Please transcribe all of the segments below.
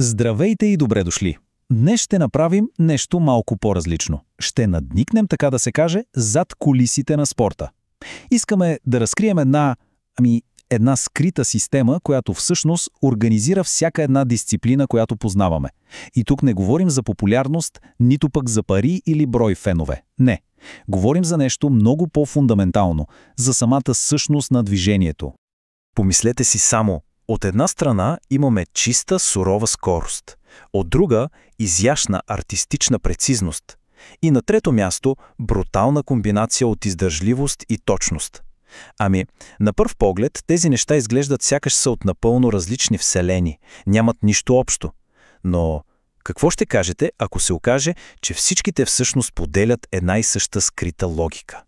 Здравейте и добре дошли! Днес ще направим нещо малко по-различно. Ще надникнем, така да се каже, зад кулисите на спорта. Искаме да разкрием една скрита система, която всъщност организира всяка една дисциплина, която познаваме. И тук не говорим за популярност, нито пък за пари или брой фенове. Не. Говорим за нещо много по-фундаментално, за самата същност на движението. Помислете си само, от една страна имаме чиста, сурова скорост, от друга – изящна, артистична прецизност и на трето място – брутална комбинация от издържливост и точност. На пръв поглед тези неща изглеждат сякаш са от напълно различни вселени, нямат нищо общо. Но какво ще кажете, ако се окаже, че всичките всъщност поделят една и съща скрита логика?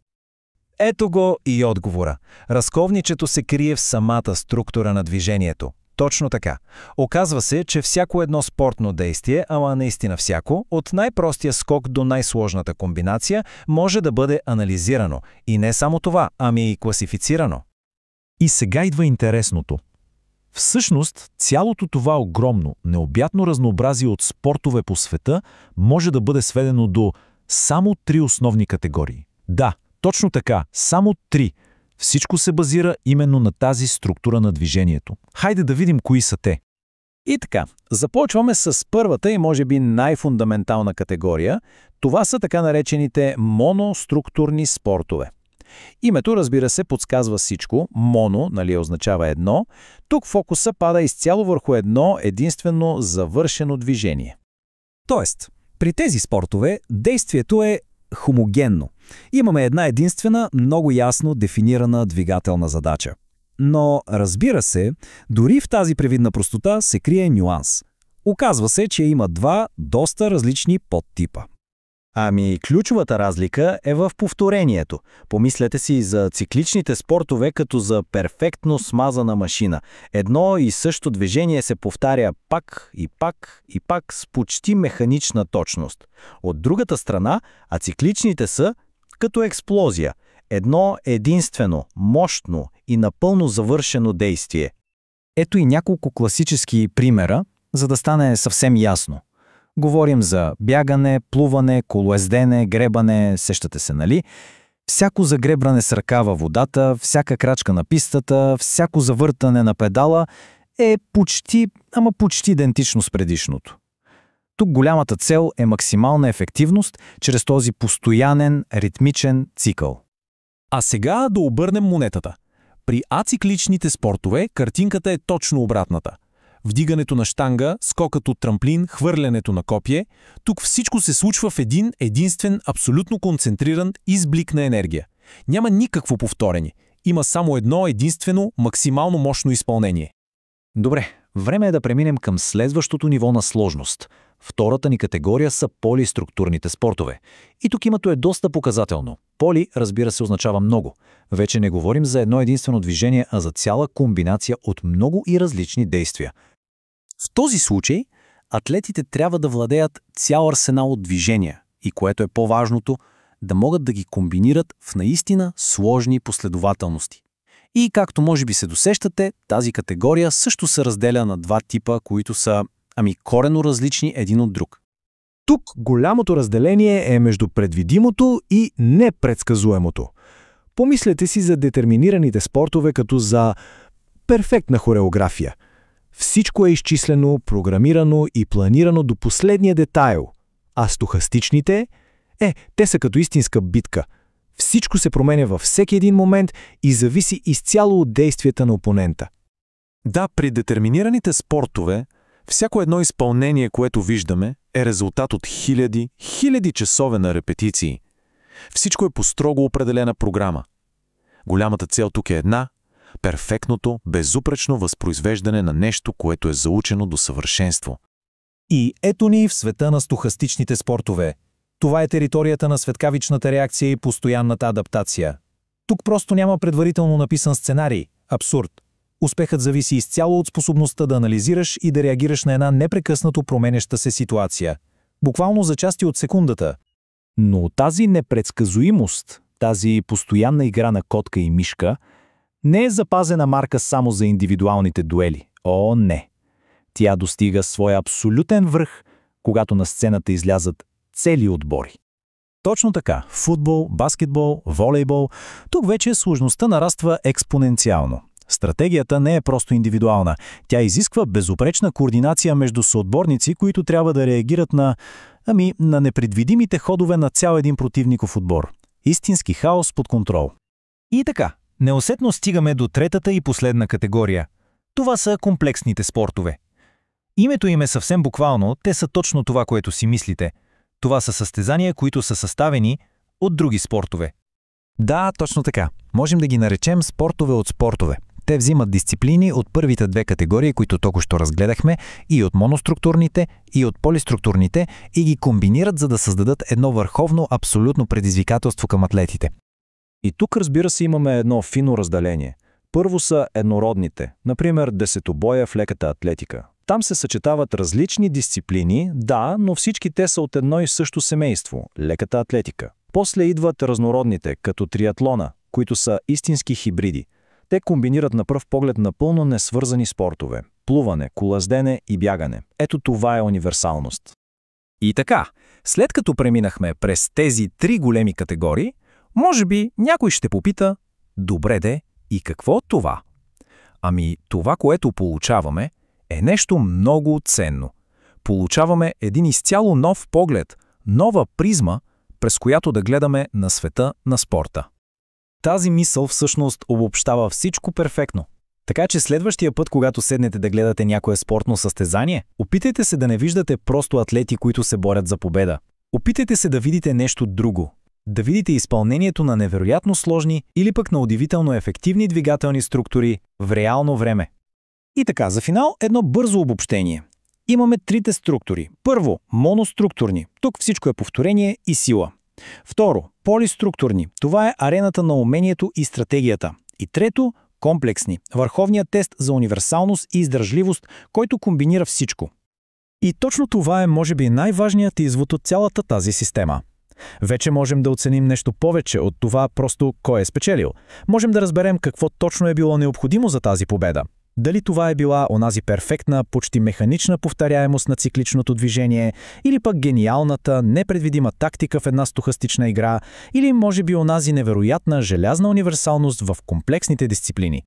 Ето го и отговора. Разковничето се крие в самата структура на движението. Точно така. Оказва се, че всяко едно спортно действие, ама наистина всяко, от най-простия скок до най-сложната комбинация, може да бъде анализирано. И не само това, ами и класифицирано. И сега идва интересното. Всъщност, цялото това огромно, необятно разнообразие от спортове по света може да бъде сведено до само 3 основни категории. Да, точно така, само 3. Всичко се базира именно на тази структура на движението. Хайде да видим кои са те. И така, започваме с първата и може би най-фундаментална категория. Това са така наречените моноструктурни спортове. Името, разбира се, подсказва всичко. Моно, означава едно. Тук фокуса пада изцяло върху едно единствено завършено движение. Тоест, при тези спортове действието е хомогенно. Имаме една единствена, много ясно дефинирана двигателна задача. Но, разбира се, дори в тази привидна простота се крие нюанс. Оказва се, че има два доста различни подтипа. Ключовата разлика е в повторението. Помислете си за цикличните спортове като за перфектно смазана машина. Едно и също движение се повтаря пак и пак и пак с почти механична точност. От другата страна, ацикличните са като експлозия. Едно единствено, мощно и напълно завършено действие. Ето и няколко класически примера, за да стане съвсем ясно. Говорим за бягане, плуване, колоездене, гребане, сещате се, нали? Всяко загребране с ръка във водата, всяка крачка на пистата, всяко завъртане на педала е почти идентично с предишното. Тук голямата цел е максимална ефективност чрез този постоянен, ритмичен цикъл. А сега да обърнем монетата. При ацикличните спортове картинката е точно обратната. Вдигането на щанга, скокът от трамплин, хвърлянето на копие, тук всичко се случва в един единствен, абсолютно концентриран изблик на енергия. Няма никакво повторение. Има само едно единствено, максимално мощно изпълнение. Добре, време е да преминем към следващото ниво на сложност. Втората ни категория са полиструктурните спортове. И тук името е доста показателно. Поли, разбира се, означава много. Вече не говорим за едно единствено движение, а за цяла комбинация от много и различни действия. В този случай, атлетите трябва да владеят цял арсенал от движения и, което е по-важното, да могат да ги комбинират в наистина сложни последователности. И както може би се досещате, тази категория също се разделя на два типа, които са, коренно различни един от друг. Тук голямото разделение е между предвидимото и непредсказуемото. Помислете си за детерминираните спортове като за перфектна хореография. Всичко е изчислено, програмирано и планирано до последния детайл. А стохастичните? Те са като истинска битка. Всичко се променя във всеки един момент и зависи изцяло от действията на опонента. Да, при детерминираните спортове, всяко едно изпълнение, което виждаме, е резултат от хиляди часове на репетиции. Всичко е по строго определена програма. Голямата цел тук е една – перфектното, безупречно възпроизвеждане на нещо, което е заучено до съвършенство. И ето ни в света на стохастичните спортове. Това е територията на светкавичната реакция и постоянната адаптация. Тук просто няма предварително написан сценарий. Абсурд. Успехът зависи изцяло от способността да анализираш и да реагираш на една непрекъснато променяща се ситуация. Буквално за части от секундата. Но тази непредсказуемост, тази постоянна игра на котка и мишка, не е запазена марка само за индивидуалните дуели. О, не! Тя достига своя абсолютен връх, когато на сцената излязат цели отбори. Точно така. Футбол, баскетбол, волейбол. Тук вече сложността нараства експоненциално. Стратегията не е просто индивидуална. Тя изисква безупречна координация между съотборници, които трябва да реагират на непредвидимите ходове на цял един противников отбор. Истински хаос под контрол. И така, неусетно стигаме до третата и последна категория. Това са комплексните спортове. Името им е съвсем буквално, те са точно това, което си мислите. Това са състезания, които са съставени от други спортове. Да, точно така. Можем да ги наречем спортове от спортове. Те взимат дисциплини от първите две категории, които току-що разгледахме, и от моноструктурните, и от полиструктурните, и ги комбинират, за да създадат едно върховно абсолютно предизвикателство към атлетите. И тук, разбира се, имаме едно фино разделение. Първо са еднородните, например десетобоя в леката атлетика. Там се съчетават различни дисциплини, да, но всички те са от едно и също семейство – леката атлетика. После идват разнородните, като триатлона, които са истински хибриди. Те комбинират на пръв поглед напълно несвързани спортове – плуване, колаздене и бягане. Ето това е универсалност. И така, след като преминахме през тези три големи категории, може би някой ще попита, добре де, и какво от това? Ами това, което получаваме, е нещо много ценно. Получаваме един изцяло нов поглед, нова призма, през която да гледаме на света на спорта. Тази мисъл всъщност обобщава всичко перфектно. Така че следващия път, когато седнете да гледате някое спортно състезание, опитайте се да не виждате просто атлети, които се борят за победа. Опитайте се да видите нещо друго. Да видите изпълнението на невероятно сложни или пък на удивително ефективни двигателни структури в реално време. И така, за финал едно бързо обобщение. Имаме трите структури. Първо, моноструктурни. Тук всичко е повторение и сила. Второ, полиструктурни. Това е арената на умението и стратегията. И трето, комплексни. Върховният тест за универсалност и издържливост, който комбинира всичко. И точно това е, може би, най-важният извод от цялата тази система. Вече можем да оценим нещо повече от това просто кой е спечелил. Можем да разберем какво точно е било необходимо за тази победа. Дали това е била онази перфектна, почти механична повторяемост на цикличното движение, или пък гениалната, непредвидима тактика в една стохастична игра, или може би онази невероятна желязна универсалност в комплексните дисциплини.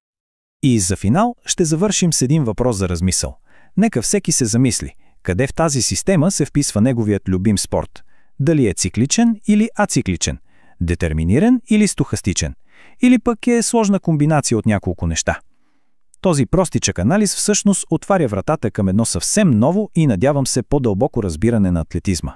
И за финал ще завършим с един въпрос за размисъл. Нека всеки се замисли, къде в тази система се вписва неговият любим спорт. Дали е цикличен или ацикличен, детерминиран или стохастичен, или пък е сложна комбинация от няколко неща. Този простичък анализ всъщност отваря вратата към едно съвсем ново и, надявам се, по-дълбоко разбиране на атлетизма.